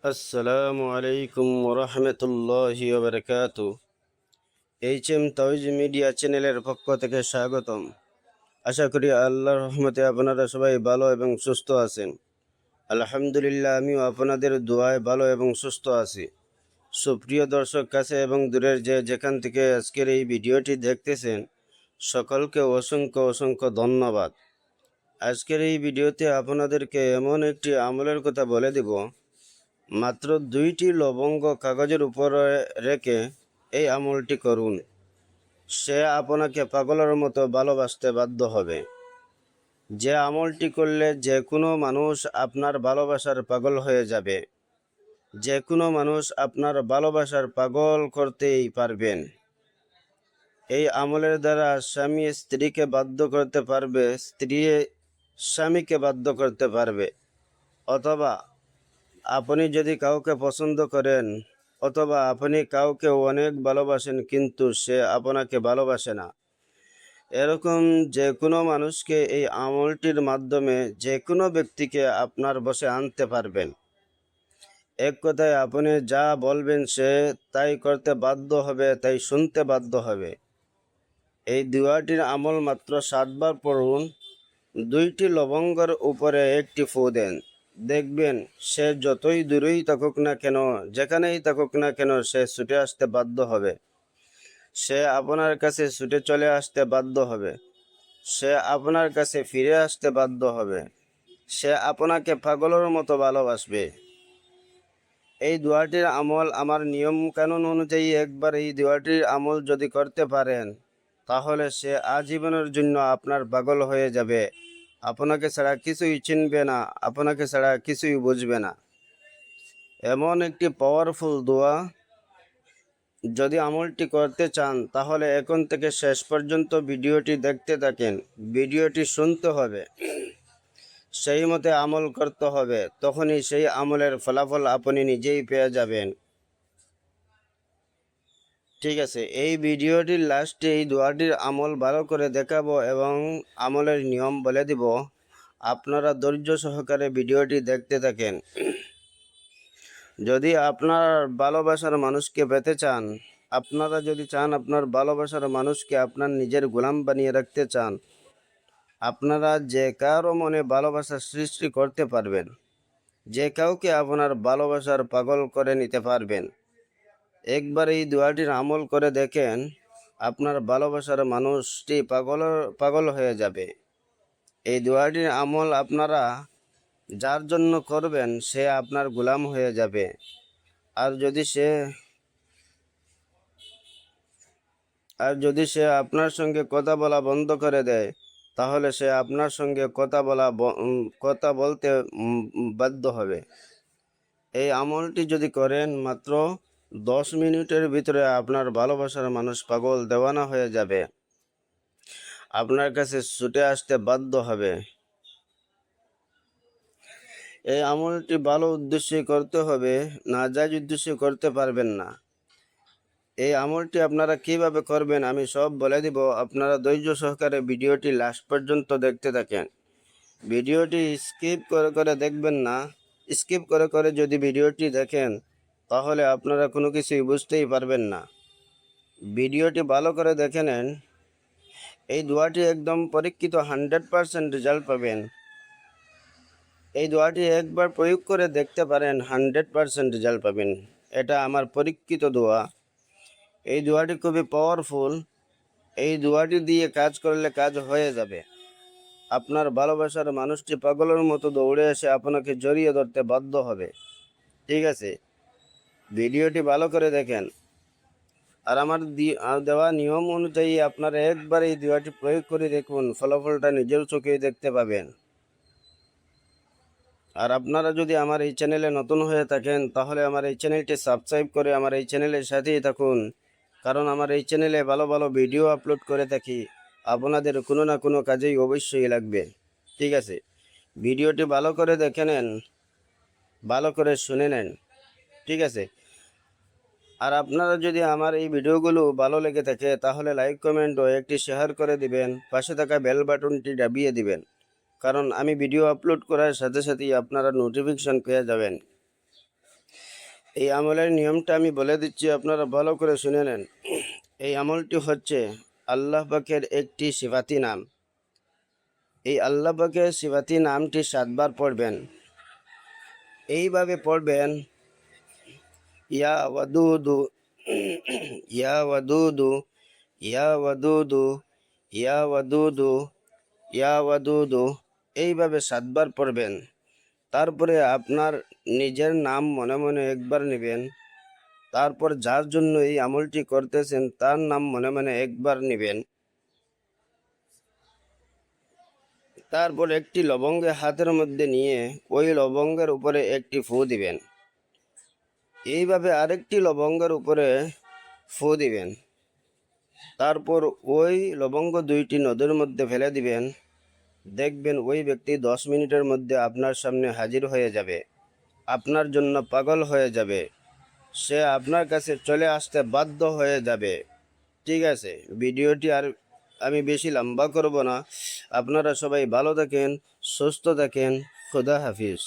আসসালামু আলাইকুম ওরহমতুল্লাহি ওবরকাতু। এইচএম তাওহিদ মিডিয়া চ্যানেলের পক্ষ থেকে স্বাগতম। আশা করি আল্লাহর রহমতে আপনারা সবাই ভালো এবং সুস্থ আছেন। আলহামদুলিল্লাহ, আমিও আপনাদের দোয়ায় ভালো এবং সুস্থ আছি। সুপ্রিয় দর্শক, কাছে এবং দূরের যেখান থেকে আজকের এই ভিডিওটি দেখতেছেন, সকলকে অসংখ্য অসংখ্য ধন্যবাদ। আজকের এই ভিডিওতে আপনাদেরকে এমন একটি আমলের কথা বলে দেব, মাত্র 2টি লবঙ্গ কাগজের উপরে রেখে এই আমলটি করুন। সে আপনাকে পাগলের মতো ভালোবাসতে বাধ্য হবে। যে আমলটি করলে যে কোনো মানুষ আপনার ভালোবাসার পাগল হয়ে যাবে। যে কোনো মানুষ আপনার ভালোবাসার পাগল করতেই পারবেন। এই আমলের দ্বারা স্বামী স্ত্রীকে বাধ্য করতে পারবে, স্ত্রী স্বামীকে বাধ্য করতে পারবে। অথবা আপনি যদি কাউকে পছন্দ করেন, অথবা আপনি কাউকে অনেক ভালোবাসেন কিন্তু সে আপনাকে ভালোবাসে না, এরকম যে কোনো মানুষকে এই আমলটির মাধ্যমে যে কোনো ব্যক্তিকে আপনার বশে আনতে পারবেন। এক কথায় আপনি যা বলবেন সে তাই করতে বাধ্য হবে, তাই শুনতে বাধ্য হবে। এই দুয়াটির আমল মাত্র 7 বার পড়ুন। 2টি লবঙ্গের উপরে একটি ফু দেন। দেখবেন সে যতই দূরেই থাকুক না কেন, যেখানেই থাকুক না কেন, সে ছুটে আসতে বাধ্য হবে। সে আপনার কাছে ছুটে চলে আসতে বাধ্য হবে। সে আপনার কাছে ফিরে আসতে বাধ্য হবে। সে আপনাকে পাগলের মতো ভালোবাসবে। এই দোয়াটির আমল আমার নিয়ম কানুন অনুযায়ী একবার এই দোয়াটির আমল যদি করতে পারেন, তাহলে সে আজীবনের জন্য আপনার পাগল হয়ে যাবে। আপনাকে ছাড়া কিছুই চিনবে না, আপনাকে ছাড়া কিছুই বুঝবে না। এমন একটি পাওয়ারফুল দোয়া। যদি আমলটি করতে চান তাহলে এখন থেকে শেষ পর্যন্ত ভিডিওটি দেখতে থাকেন। ভিডিওটি শুনতে হবে, সেই মতে আমল করতে হবে, তখনই সেই আমলের ফলাফল আপনি নিজেই পেয়ে যাবেন। ঠিক আছে, এই ভিডিওটির লাস্টে এই দোয়াটির আমল ভালো করে দেখাবো এবং আমলের নিয়ম বলে দিব। আপনারা ধৈর্য সহকারে ভিডিওটি দেখতে থাকেন। যদি আপনার ভালোবাসার মানুষকে পেতে চান, আপনারা যদি চান আপনার ভালোবাসার মানুষকে আপনার নিজের গোলাম বানিয়ে রাখতে চান, আপনারা যে কারো মনে ভালোবাসার সৃষ্টি করতে পারবেন, যে কাউকে আপনার ভালোবাসার পাগল করে নিতে পারবেন। একবার এই দোয়াটির আমল করে দেখেন, আপনার ভালোবাসার মানুষটি পাগল হয়ে যাবে। এই দোয়াটির আমল আপনারা যার জন্য করবেন সে আপনার গোলাম হয়ে যাবে। আর যদি সে আপনার সঙ্গে কথা বলা বন্ধ করে দেয়, তাহলে সে আপনার সঙ্গে কথা বলতে বাধ্য হবে। এই আমলটি যদি করেন, মাত্র 10 মিনিটের ভিতরে আপনার ভালোবাসার মানুষ পাগল দেওয়ানা হয়ে যাবে, আপনার কাছে ছুটে আসতে বাধ্য হবে। এই আমলটি ভালো উদ্দেশ্যে করতে হবে, নাজায়েজ উদ্দেশ্যে করতে পারবেন না। এই আমলটি আপনারা কিভাবে করবেন আমি সব বলে দিব। আপনারা ধৈর্য সহকারে ভিডিওটি লাস্ট পর্যন্ত দেখতে থাকেন। ভিডিওটি স্কিপ করে করে দেখবেন না। স্কিপ করে করে যদি ভিডিওটি দেখেন, তাহলে আপনারা কোনো কিছুই বুঝতেই পারবেন না। ভিডিওটি ভালো করে দেখে নেন। এই দোয়াটি একদম পরীক্ষিত, 100% রেজাল্ট পাবেন। এই দোয়াটি একবার প্রয়োগ করে দেখতে পারেন, 100% রেজাল্ট পাবেন। এটা আমার পরীক্ষিত দোয়া। এই দোয়াটি খুবই পাওয়ারফুল। এই দোয়াটি দিয়ে কাজ করলে কাজ হয়ে যাবে। আপনার ভালোবাসার মানুষটি পাগলের মতো দৌড়ে এসে আপনাকে জড়িয়ে ধরতে বাধ্য হবে। ঠিক আছে, ভিডিওটি ভালো করে দেখেন। আর আমার দেওয়া নিয়ম অনুযায়ী আপনারা একবার এই দোয়াটি প্রয়োগ করে দেখুন, ফলাফলটা নিজের চোখেই দেখতে পাবেন। আর আপনারা যদি আমার এই চ্যানেলে নতুন হয়ে থাকেন, তাহলে আমার এই চ্যানেলটি সাবস্ক্রাইব করে আমার এই চ্যানেলের সাথেই থাকুন। কারণ আমার এই চ্যানেলে ভালো ভালো ভিডিও আপলোড করে থাকি, আপনাদের কোনো না কোনো কাজেই অবশ্যই লাগবে। ঠিক আছে, ভিডিওটি ভালো করে দেখে নেন, ভালো করে শুনে নেন। ঠিক আছে, আর আপনারা যদি আমার এই ভিডিওগুলো ভালো লেগে থাকে, তাহলে লাইক কমেন্ট ও একটি শেয়ার করে দিবেন। পাশে থাকা বেল বাটনটি দাবিয়ে দিবেন, কারণ আমি ভিডিও আপলোড করার সাথে সাথেই আপনারা নোটিফিকেশন পেয়ে যাবেন। এই আমলের নিয়মটা আমি বলে দিচ্ছি, আপনারা ভালো করে শুনে নেন। এই আমলটি হচ্ছে আল্লাহ পাকের একটি সিফাতি নাম। এই আল্লাহ পাকের সিফাতি নামটি 7 বার পড়বেন। এইভাবে পড়বেন, ইয়া ওয়াদুদু, ইয়া ওয়াদুদু, ইয়া ওয়াদুদু, ইয়া ওয়াদুদু, ইয়া ওয়াদুদু। এইভাবে 7 বার পড়বেন। তারপরে আপনার নিজের নাম মনে মনে একবার নেবেন। তারপর যার জন্য এই আমলটি করতেছেন তার নাম মনে মনে একবার নেবেন। তারপর একটি লবঙ্গে হাতের মধ্যে নিয়ে ওই লবঙ্গের উপরে একটি ফু দিবেন। এইভাবে আরেকটি লবঙ্গের উপরে ফু দিবেন। তারপর ওই লবঙ্গ 2টি নদীর মধ্যে ফেলে দিবেন। দেখবেন ওই ব্যক্তি 10 মিনিটের মধ্যে আপনার সামনে হাজির হয়ে যাবে, আপনার জন্য পাগল হয়ে যাবে, সে আপনার কাছে চলে আসতে বাধ্য হয়ে যাবে। ঠিক আছে, ভিডিওটি আর আমি বেশি লম্বা করব না। আপনারা সবাই ভালো থাকেন, সুস্থ থাকেন। খুদা হাফিজ।